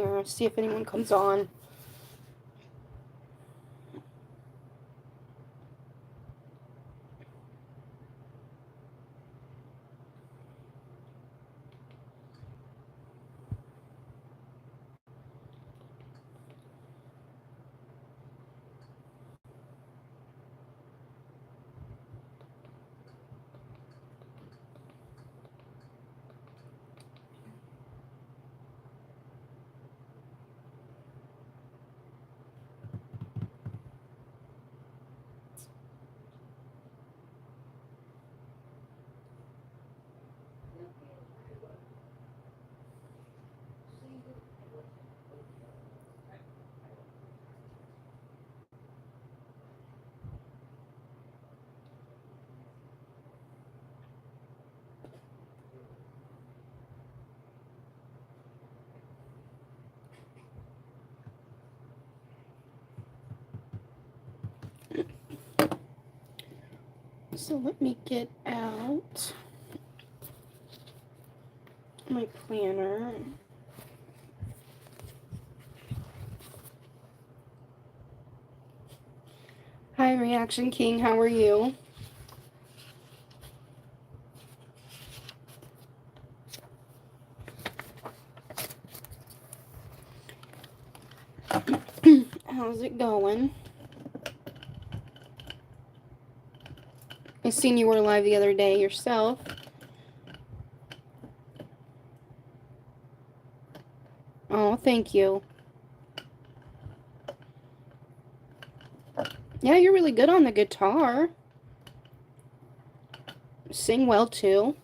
here, see if anyone comes on. So let me get out my planner. Hi, Reaction King. How are you? How's it going? I seen you were live the other day yourself. Oh, thank you. Yeah, you're really good on the guitar. Sing well, too.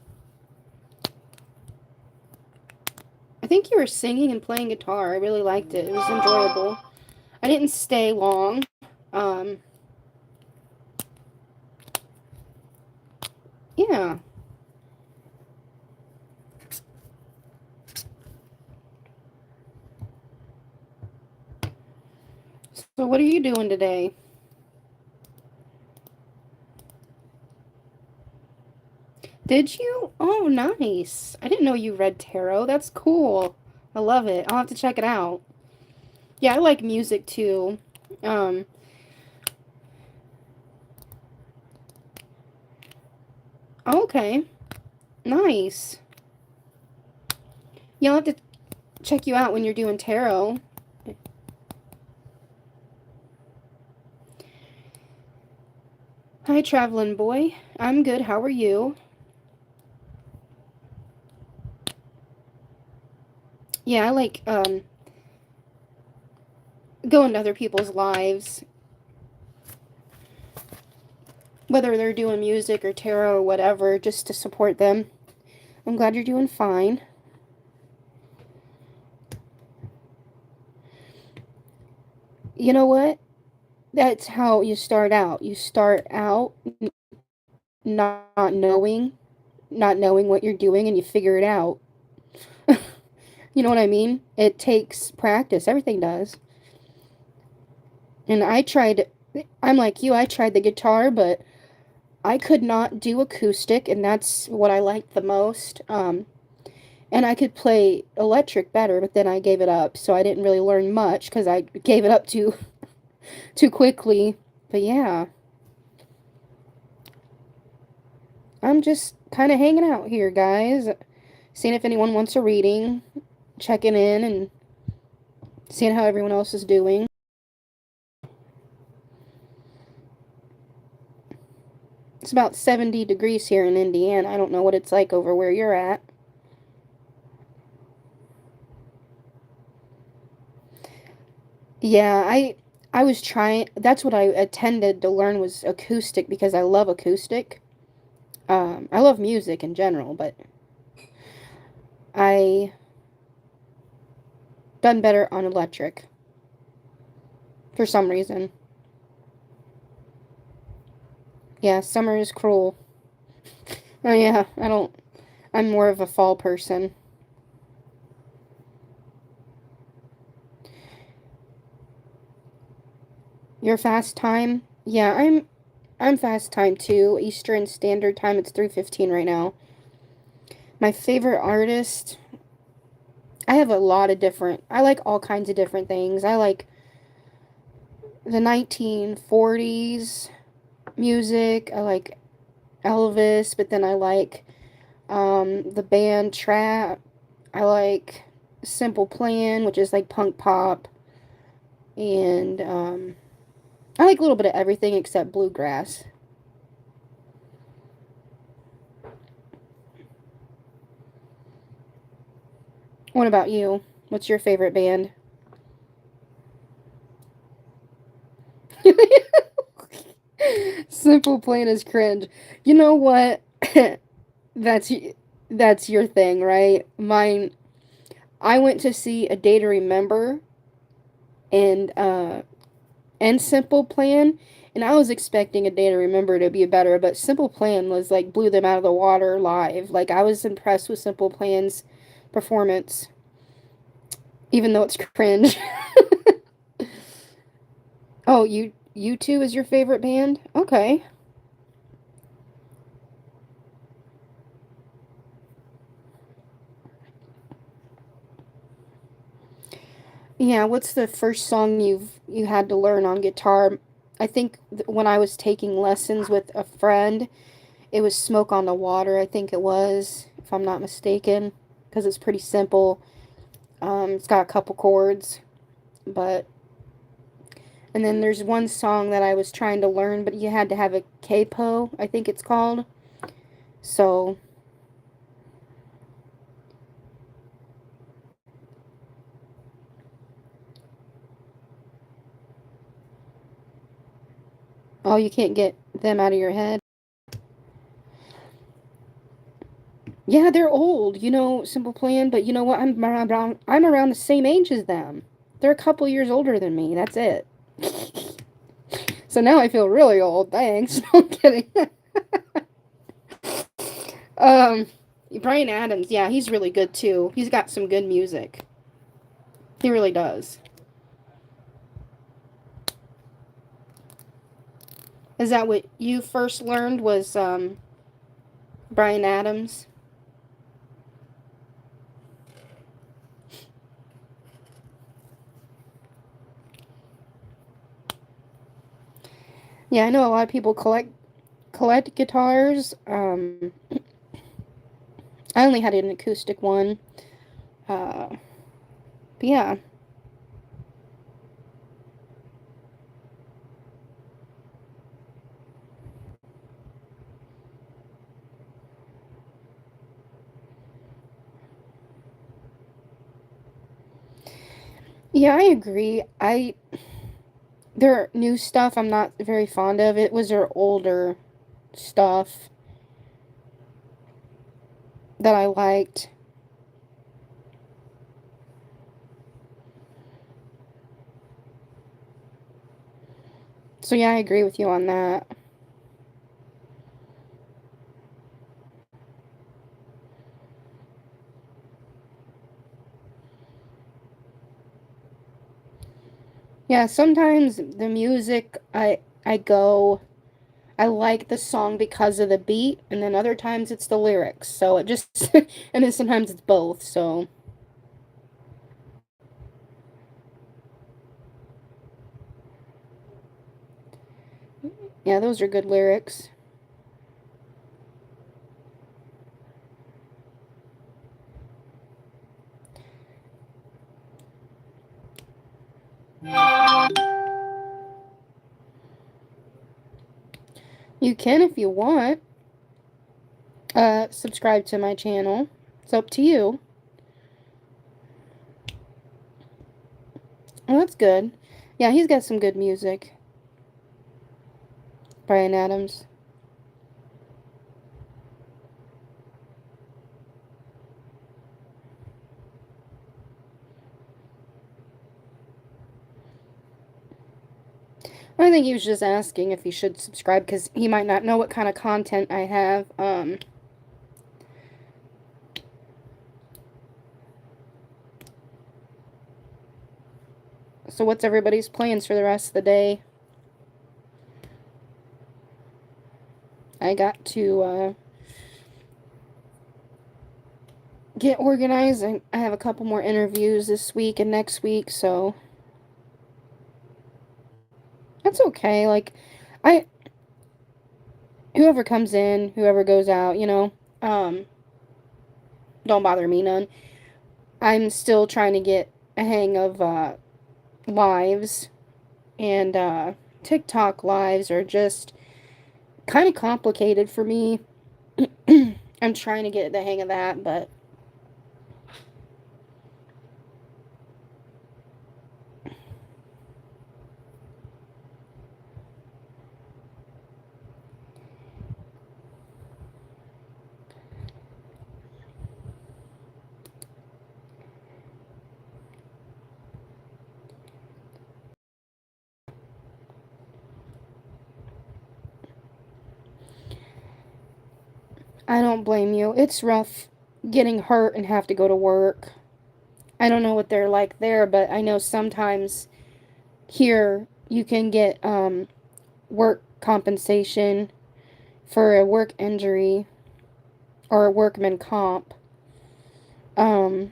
I think you were singing and playing guitar. I really liked it. It was enjoyable. I didn't stay long. Yeah. So what are you doing today? Did you? Oh, nice. I didn't know you read tarot. That's cool. I love it. I'll have to check it out. Yeah, I like music too. Um, okay. Nice. Yeah, I'll have to check you out when you're doing tarot. Hi, traveling boy. I'm good. How are you? Yeah, I like going to other people's lives, whether they're doing music or tarot or whatever, just to support them. I'm glad you're doing fine. You know what? That's how you start out. You start out not knowing, not knowing what you're doing, and you figure it out. You know what I mean? It takes practice. Everything does. And I'm like you, I tried the guitar, but I could not do acoustic, and that's what I liked the most. And I could play electric better, but then I gave it up, so I didn't really learn much because I gave it up too quickly. But yeah, I'm just kind of hanging out here, guys, seeing if anyone wants a reading, checking in, and seeing how everyone else is doing. It's about 70 degrees here in Indiana. I don't know what it's like over where you're at. Yeah, I was trying, that's what I attended to learn was acoustic because I love acoustic. I love music in general, but I done better on electric for some reason. Yeah, summer is cruel. Oh yeah, I'm more of a fall person. Your fast time? Yeah, I'm fast time too. Eastern Standard Time. It's 3:15 right now. My favorite artist, I have a lot of different, I like all kinds of different things. I like the 1940s music. I like Elvis, but then I like the band Trap. I like Simple Plan, which is like punk pop, and I like a little bit of everything except bluegrass. What about you? What's your favorite band? Simple Plan is cringe. You know what? that's that's your thing, right? Mine. I went to see A Day to Remember and Simple Plan, and I was expecting A Day to Remember to be better, but Simple Plan was like blew them out of the water live. Like I was impressed with Simple Plan's performance, even though it's cringe. Oh, you two is your favorite band? Okay. Yeah, what's the first song you had to learn on guitar? I think when I was taking lessons with a friend, it was Smoke on the Water, I think it was, if I'm not mistaken, because it's pretty simple. It's got a couple chords, but and then there's one song that I was trying to learn, but you had to have a capo, I think it's called. So, oh, you can't get them out of your head. Yeah, they're old, Simple Plan, but you know what? I'm around the same age as them. They're a couple years older than me. That's it. So now I feel really old. Thanks. No, I'm kidding. um, Brian Adams, yeah, he's really good too. He's got some good music. He really does. Is that what you first learned was Brian Adams? Yeah, I know a lot of people collect guitars. I only had an acoustic one. But yeah. Yeah, I agree. Their new stuff I'm not very fond of. It was their older stuff that I liked. So yeah, I agree with you on that. Yeah, sometimes the music I like the song because of the beat, and then other times it's the lyrics. So it just and then sometimes it's both. So yeah, those are good lyrics. You can if you want. Subscribe to my channel. It's up to you. Well, that's good. Yeah, he's got some good music. Brian Adams. I think he was just asking if he should subscribe because he might not know what kind of content I have. So what's everybody's plans for the rest of the day? I got to get organized. I have a couple more interviews this week and next week, so that's okay. Like, I whoever comes in, whoever goes out, um, don't bother me none. I'm still trying to get a hang of lives, and TikTok lives are just kind of complicated for me. I'm trying to get the hang of that, but I don't blame you. It's rough getting hurt and have to go to work. I don't know what they're like there, but I know sometimes here you can get work compensation for a work injury or a workman comp. Um,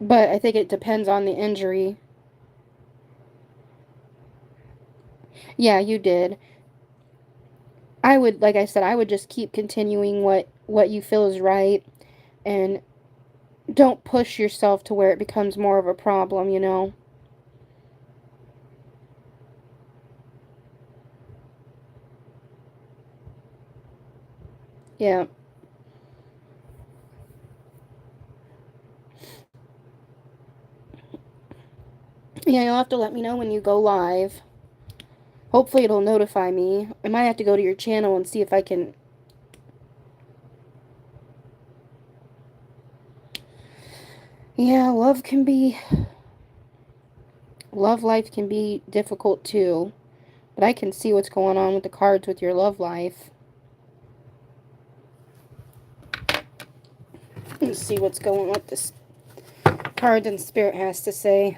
but I think it depends on the injury. Yeah, you did. I would, like I said, I would just keep continuing what you feel is right, and don't push yourself to where it becomes more of a problem. Yeah. Yeah, you'll have to let me know when you go live. Hopefully it'll notify me. I might have to go to your channel and see if I can. Yeah, love life can be difficult too. But I can see what's going on with the cards with your love life. Let's see what's going on with this card and Spirit has to say.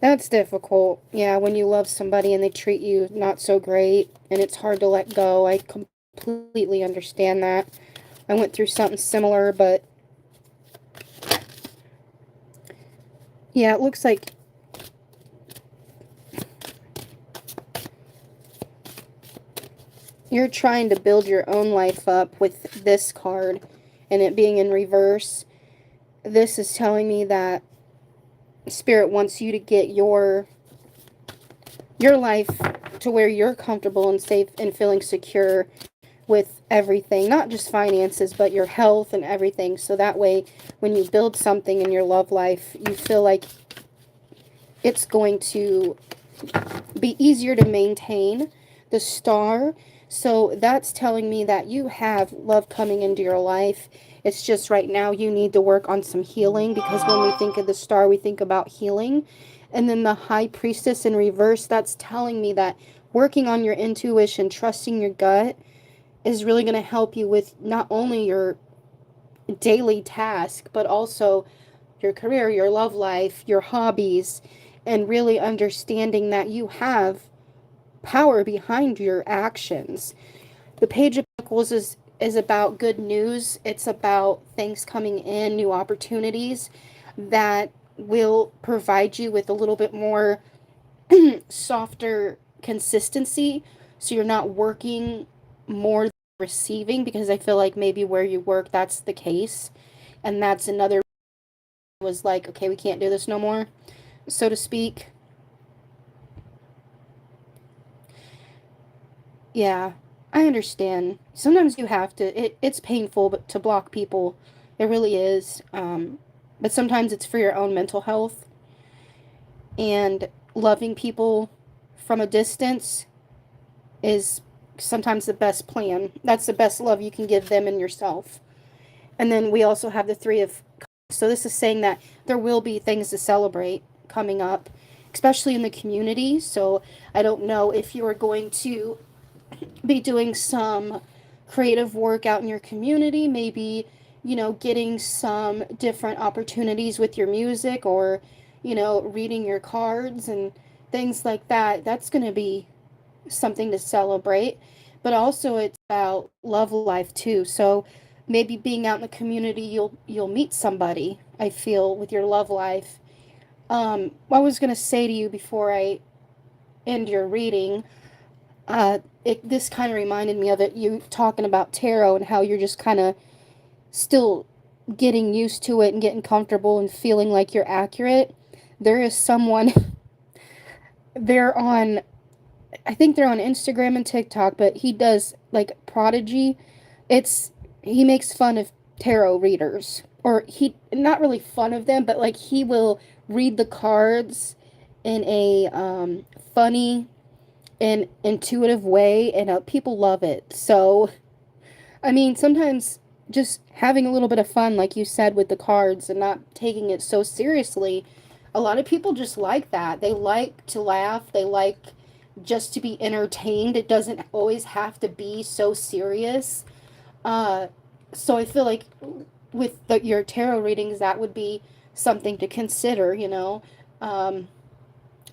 That's difficult. Yeah, when you love somebody and they treat you not so great and it's hard to let go. I completely understand that. I went through something similar, but yeah, it looks like you're trying to build your own life up with this card and it being in reverse. This is telling me that Spirit wants you to get your life to where you're comfortable and safe and feeling secure with everything, not just finances, but your health and everything. So that way, when you build something in your love life, you feel like it's going to be easier to maintain. The star. So that's telling me that you have love coming into your life. It's just right now you need to work on some healing, because when we think of the star, we think about healing. And then the high priestess in reverse, that's telling me that working on your intuition, trusting your gut, is really going to help you with not only your daily task, but also your career, your love life, your hobbies, and really understanding that you have power behind your actions. The Page of Pentacles is about good news. It's about things coming in, new opportunities that will provide you with a little bit more softer consistency, so you're not working more than receiving, because I feel like maybe where you work that's the case, and that's another was like, okay, we can't do this no more, so to speak. Yeah, I understand. Sometimes you have to. It's painful, but to block people, it really is. But sometimes it's for your own mental health, and loving people from a distance is sometimes the best plan. That's the best love you can give them and yourself. And then we also have the Three of Cups. So this is saying that there will be things to celebrate coming up, especially in the community. So I don't know if you are going to be doing some creative work out in your community, maybe, getting some different opportunities with your music, or, reading your cards and things like that. That's going to be something to celebrate. but also it's about love life too. So maybe being out in the community, you'll meet somebody, I feel, with your love life. I was gonna say to you before I end your reading, this kind of reminded me of it. You talking about tarot and how you're just kind of still getting used to it and getting comfortable and feeling like you're accurate. There is someone they're on, I think they're on Instagram and TikTok, but he does like Prodigy. It's he makes fun of tarot readers, or he not really fun of them, but like he will read the cards in a funny and intuitive way, and people love it. So I mean, sometimes just having a little bit of fun, like you said, with the cards and not taking it so seriously. A lot of people just like that. They like to laugh. They like just to be entertained. It doesn't always have to be so serious. Uh, so I feel like with your tarot readings, that would be something to consider, you know. Um,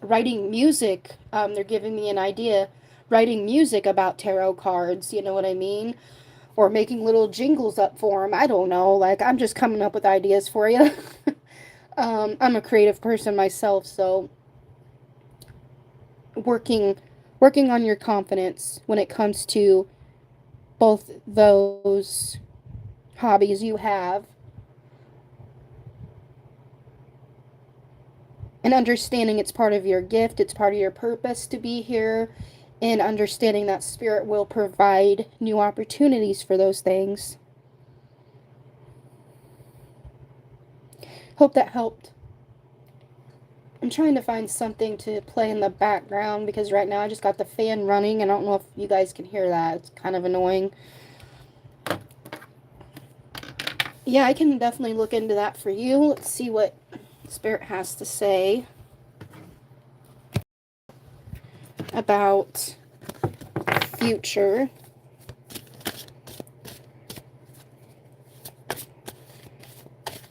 Writing music, they're giving me an idea. Writing music about tarot cards, you know what I mean? Or making little jingles up for them. I don't know. Like, I'm just coming up with ideas for you. I'm a creative person myself, so working working on your confidence when it comes to both those hobbies you have, and understanding it's part of your gift, it's part of your purpose to be here, and understanding that spirit will provide new opportunities for those things. Hope that helped. I'm trying to find something to play in the background because right now I just got the fan running and I don't know if you guys can hear that. It's kind of annoying. Yeah, I can definitely look into that for you. Let's see what Spirit has to say about future.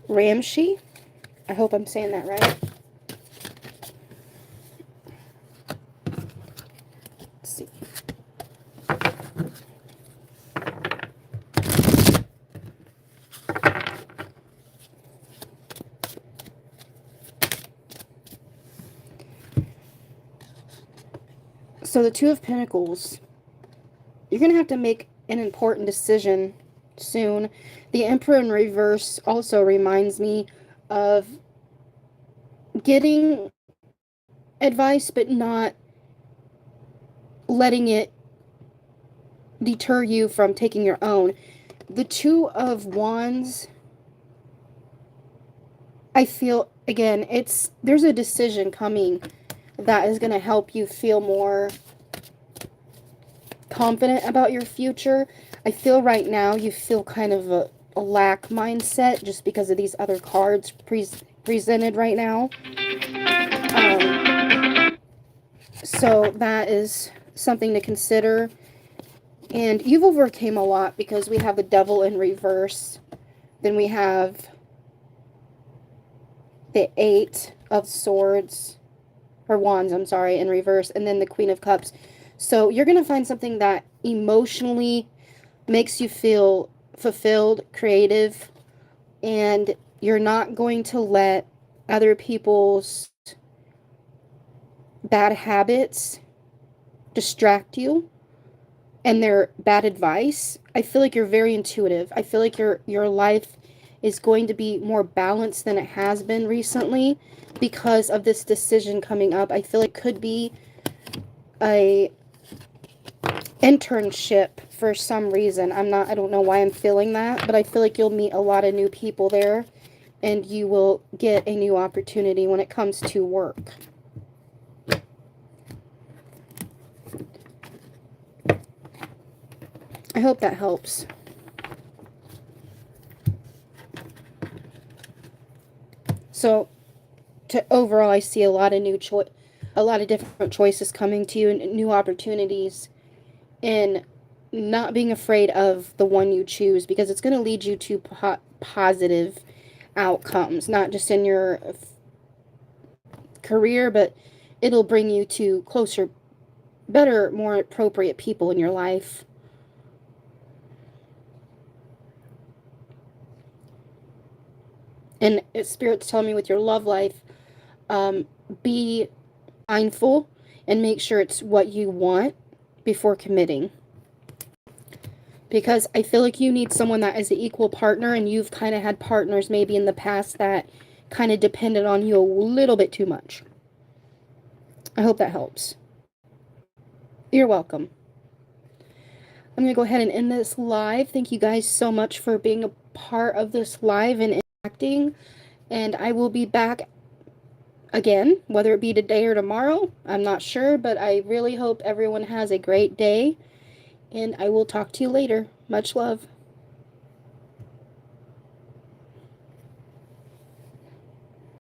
Ramshi. I hope I'm saying that right. Let's see. So the Two of Pentacles. You're going to have to make an important decision soon. The Emperor in reverse also reminds me of getting advice but not letting it deter you from taking your own. The Two of Wands, I feel, again, there's a decision coming that is going to help you feel more confident about your future. I feel right now you feel kind of a lack mindset just because of these other cards presented right now. So that is something to consider. And you've overcame a lot because we have the Devil in reverse. Then we have the Eight of Swords, or Wands, I'm sorry, in reverse. And then the Queen of Cups. So you're going to find something that emotionally makes you feel fulfilled, creative, and you're not going to let other people's bad habits distract you and their bad advice. I feel like you're very intuitive. I feel like your life is going to be more balanced than it has been recently because of this decision coming up. I feel it could be a internship for some reason. I don't know why I'm feeling that, but I feel like you'll meet a lot of new people there and you will get a new opportunity when it comes to work. I hope that helps. So, overall, I see a lot of a lot of different choices coming to you and new opportunities, and not being afraid of the one you choose because it's going to lead you to positive outcomes, not just in your career, but it'll bring you to closer, better, more appropriate people in your life. And Spirit's telling me with your love life, be mindful and make sure it's what you want before committing. Because I feel like you need someone that is an equal partner, and you've kind of had partners maybe in the past that kind of depended on you a little bit too much. I hope that helps. You're welcome. I'm going to go ahead and end this live. Thank you guys so much for being a part of this live and interacting. And I will be back again, whether it be today or tomorrow. I'm not sure, but I really hope everyone has a great day. And I will talk to you later. Much love.